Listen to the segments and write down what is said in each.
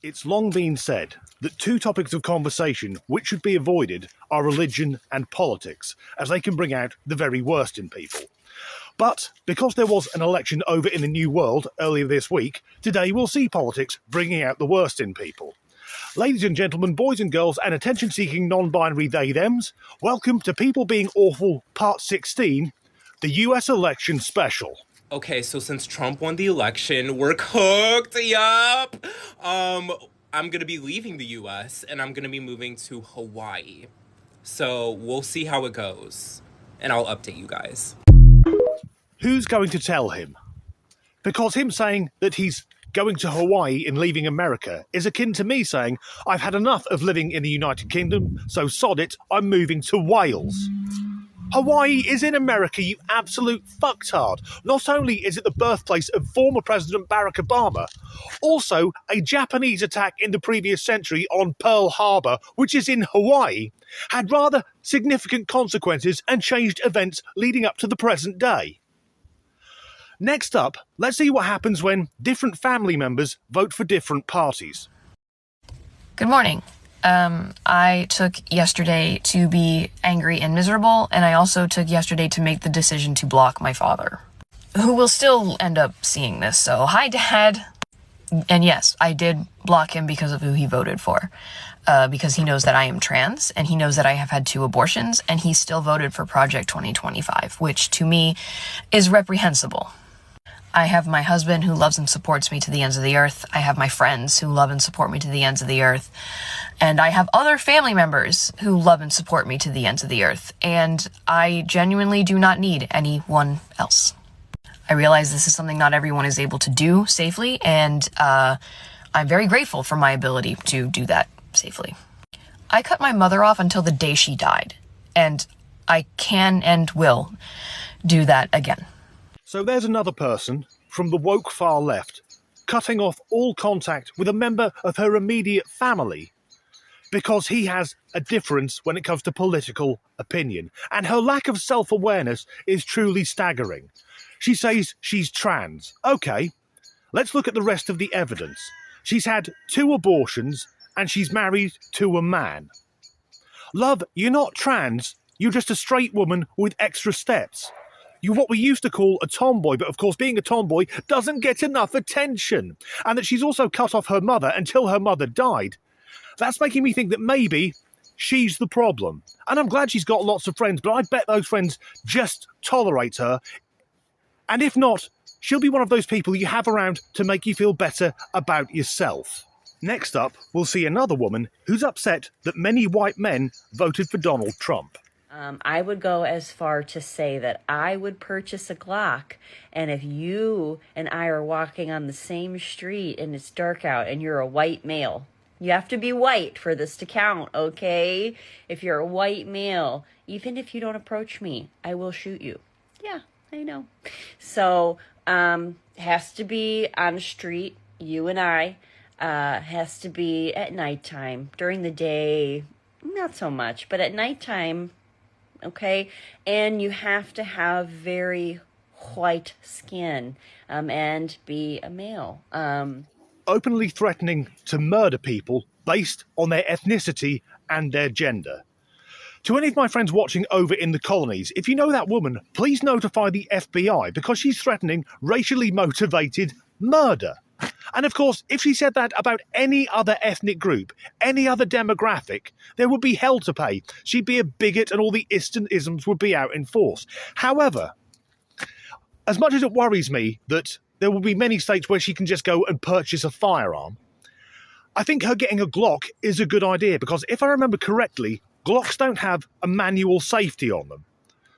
It's long been said that two topics of conversation which should be avoided are religion and politics, as they can bring out the very worst in people. But because there was an election over in the New World earlier this week, today we'll see politics bringing out the worst in people. Ladies and gentlemen, boys and girls, and attention-seeking non-binary they-thems, welcome to People Being Awful Part 16, the US Election Special. Okay, so since Trump won the election, we're cooked. Yup. I'm gonna be leaving the US and I'm gonna be moving to Hawaii. So we'll see how it goes. And I'll update you guys. Who's going to tell him? Because him saying that he's going to Hawaii and leaving America is akin to me saying, I've had enough of living in the United Kingdom, so sod it, I'm moving to Wales. Hawaii is in America, you absolute fucktard. Not only is it the birthplace of former President Barack Obama, also a Japanese attack in the previous century on Pearl Harbor, which is in Hawaii, had rather significant consequences and changed events leading up to the present day. Next up, let's see what happens when different family members vote for different parties. Good morning. I took yesterday to be angry and miserable, and I also took yesterday to make the decision to block my father, who will still end up seeing this. So, hi, Dad. And yes, I did block him because of who he voted for, because he knows that I am trans, and he knows that I have had 2 abortions, and he still voted for Project 2025, which to me is reprehensible. I have my husband who loves and supports me to the ends of the earth. I have my friends who love and support me to the ends of the earth. And I have other family members who love and support me to the ends of the earth. And I genuinely do not need anyone else. I realize this is something not everyone is able to do safely, and I'm very grateful for my ability to do that safely. I cut my mother off until the day she died, and I can and will do that again. So there's another person from the woke far left cutting off all contact with a member of her immediate family because he has a difference when it comes to political opinion, and her lack of self-awareness is truly staggering. She says she's trans. Okay, let's look at the rest of the evidence. She's had 2 abortions and she's married to a man. Love, you're not trans, you're just a straight woman with extra steps. You're what we used to call a tomboy, but of course being a tomboy doesn't get enough attention. And that she's also cut off her mother until her mother died. That's making me think that maybe she's the problem. And I'm glad she's got lots of friends, but I bet those friends just tolerate her. And if not, she'll be one of those people you have around to make you feel better about yourself. Next up, we'll see another woman who's upset that many white men voted for Donald Trump. I would go as far to say that I would purchase a Glock, and if you and I are walking on the same street and it's dark out and you're a white male, you have to be white for this to count, okay? If you're a white male, even if you don't approach me, I will shoot you. Yeah, I know. So, has to be on the street, you and I, has to be at nighttime. During the day, not so much, but at nighttime, okay? And you have to have very white skin and be a male. Openly threatening to murder people based on their ethnicity and their gender. To any of my friends watching over in the colonies, if you know that woman, please notify the FBI because she's threatening racially motivated murder. And of course, if she said that about any other ethnic group, any other demographic, there would be hell to pay. She'd be a bigot and all the Eastern-isms would be out in force. However, as much as it worries me that there will be many states where she can just go and purchase a firearm, I think her getting a Glock is a good idea because if I remember correctly, Glocks don't have a manual safety on them.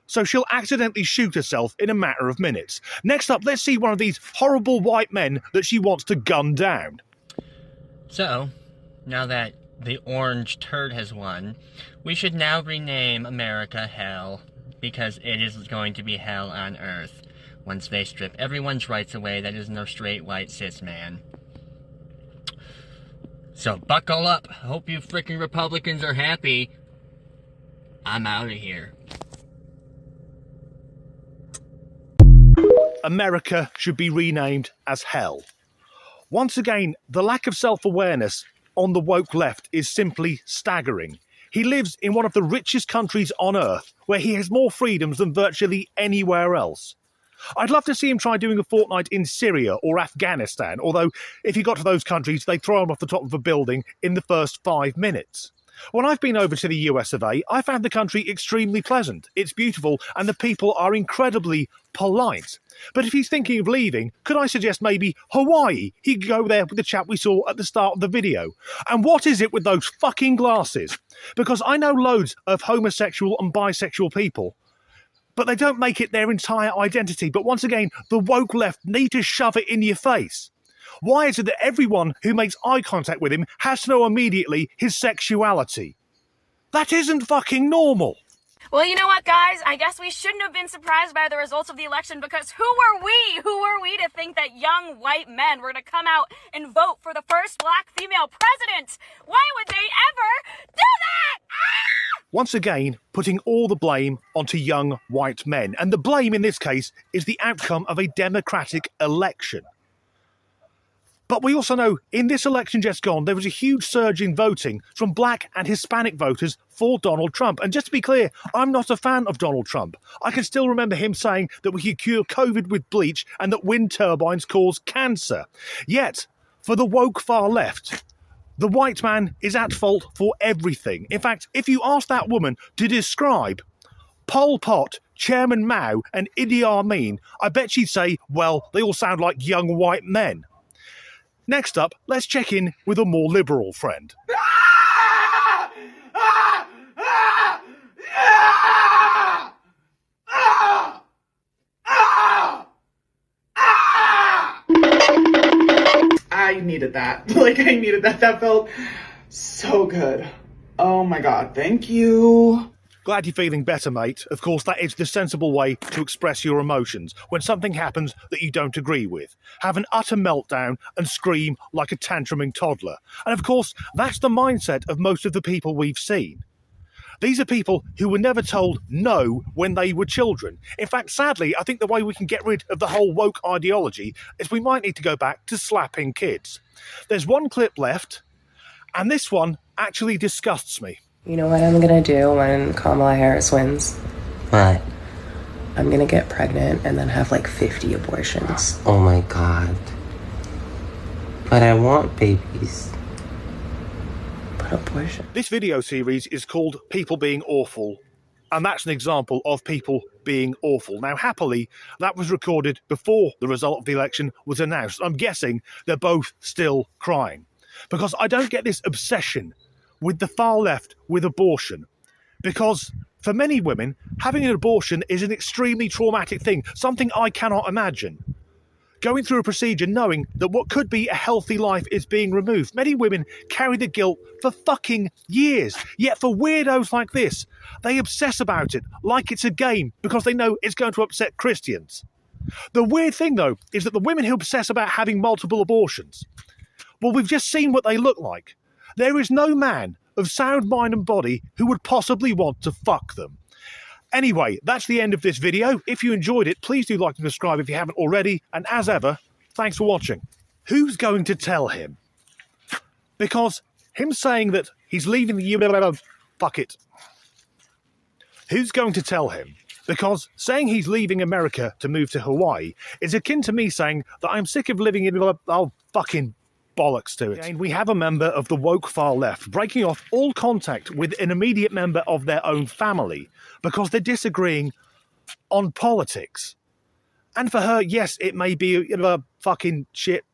So she'll accidentally shoot herself in a matter of minutes. Next up, let's see one of these horrible white men that she wants to gun down. So, now that the orange turd has won, we should now rename America Hell, because it is going to be hell on earth once they strip everyone's rights away that is no straight white cis man. So buckle up. Hope you freaking Republicans are happy. I'm out of here. America should be renamed as hell. Once again, the lack of self-awareness on the woke left is simply staggering. He lives in one of the richest countries on earth, where he has more freedoms than virtually anywhere else. I'd love to see him try doing a fortnight in Syria or Afghanistan, although if he got to those countries, they'd throw him off the top of a building in the first 5 minutes. When I've been over to the US of A, I found the country extremely pleasant. It's beautiful and the people are incredibly polite. But if he's thinking of leaving, could I suggest maybe Hawaii? He could go there with the chap we saw at the start of the video. And what is it with those fucking glasses? Because I know loads of homosexual and bisexual people, but they don't make it their entire identity. But once again, the woke left need to shove it in your face. Why is it that everyone who makes eye contact with him has to know immediately his sexuality? That isn't fucking normal. Well, you know what, guys? I guess we shouldn't have been surprised by the results of the election, because who were we? Who were we to think that young white men were going to come out and vote for the first black female president? Why would they ever do that? Ah! Once again, putting all the blame onto young white men. And the blame in this case is the outcome of a democratic election. But we also know in this election just gone, there was a huge surge in voting from black and Hispanic voters for Donald Trump. And just to be clear, I'm not a fan of Donald Trump. I can still remember him saying that we could cure COVID with bleach and that wind turbines cause cancer. Yet, for the woke far left, the white man is at fault for everything. In fact, if you ask that woman to describe Pol Pot, Chairman Mao and Idi Amin, I bet she'd say, well, they all sound like young white men. Next up, let's check in with a more liberal friend. I needed that. I needed that. That felt so good. Oh my God, thank you. Glad you're feeling better, mate. Of course, that is the sensible way to express your emotions when something happens that you don't agree with. Have an utter meltdown and scream like a tantruming toddler. And of course, that's the mindset of most of the people we've seen. These are people who were never told no when they were children. In fact, sadly, I think the way we can get rid of the whole woke ideology is we might need to go back to slapping kids. There's one clip left, and this one actually disgusts me. You know what I'm gonna do when Kamala Harris wins? What? I'm gonna get pregnant and then have 50 abortions. Oh my God. But I want babies. But abortion? This video series is called People Being Awful, and that's an example of people being awful. Now, happily, that was recorded before the result of the election was announced. I'm guessing they're both still crying, because I don't get this obsession with the far left with abortion, because for many women, having an abortion is an extremely traumatic thing, something I cannot imagine. Going through a procedure knowing that what could be a healthy life is being removed. Many women carry the guilt for fucking years, yet for weirdos like this, they obsess about it like it's a game because they know it's going to upset Christians. The weird thing, though, is that the women who obsess about having multiple abortions, well, we've just seen what they look like. There is no man of sound mind and body who would possibly want to fuck them. Anyway, that's the end of this video. If you enjoyed it, please do like and subscribe if you haven't already. And as ever, thanks for watching. Who's going to tell him? Because him saying that he's leaving the US... Fuck it. Who's going to tell him? Because saying he's leaving America to move to Hawaii is akin to me saying that I'm sick of living in... Oh, fucking... bollocks to it. Again, we have a member of the woke far left breaking off all contact with an immediate member of their own family because they're disagreeing on politics. And for her, yes, it may be a fucking shit.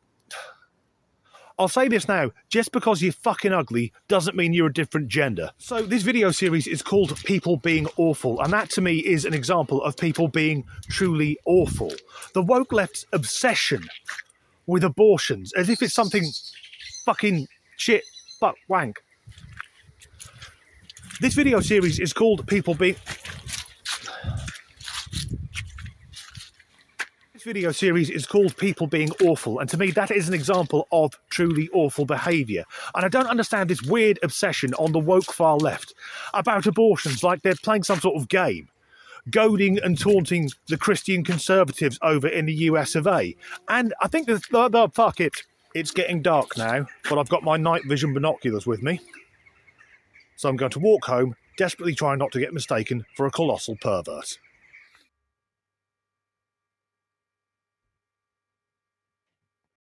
I'll say this now, just because you're fucking ugly doesn't mean you're a different gender. So this video series is called People Being Awful, and that to me is an example of people being truly awful. The woke left's obsession with abortions, as if it's something fucking shit, fuck, wank. This video series is called People Being... This video series is called People Being Awful, and to me that is an example of truly awful behaviour. And I don't understand this weird obsession on the woke far left about abortions like they're playing some sort of game, goading and taunting the Christian conservatives over in the US of A. And I think that, fuck it, It's getting dark now, but I've got my night vision binoculars with me. So I'm going to walk home, desperately trying not to get mistaken for a colossal pervert.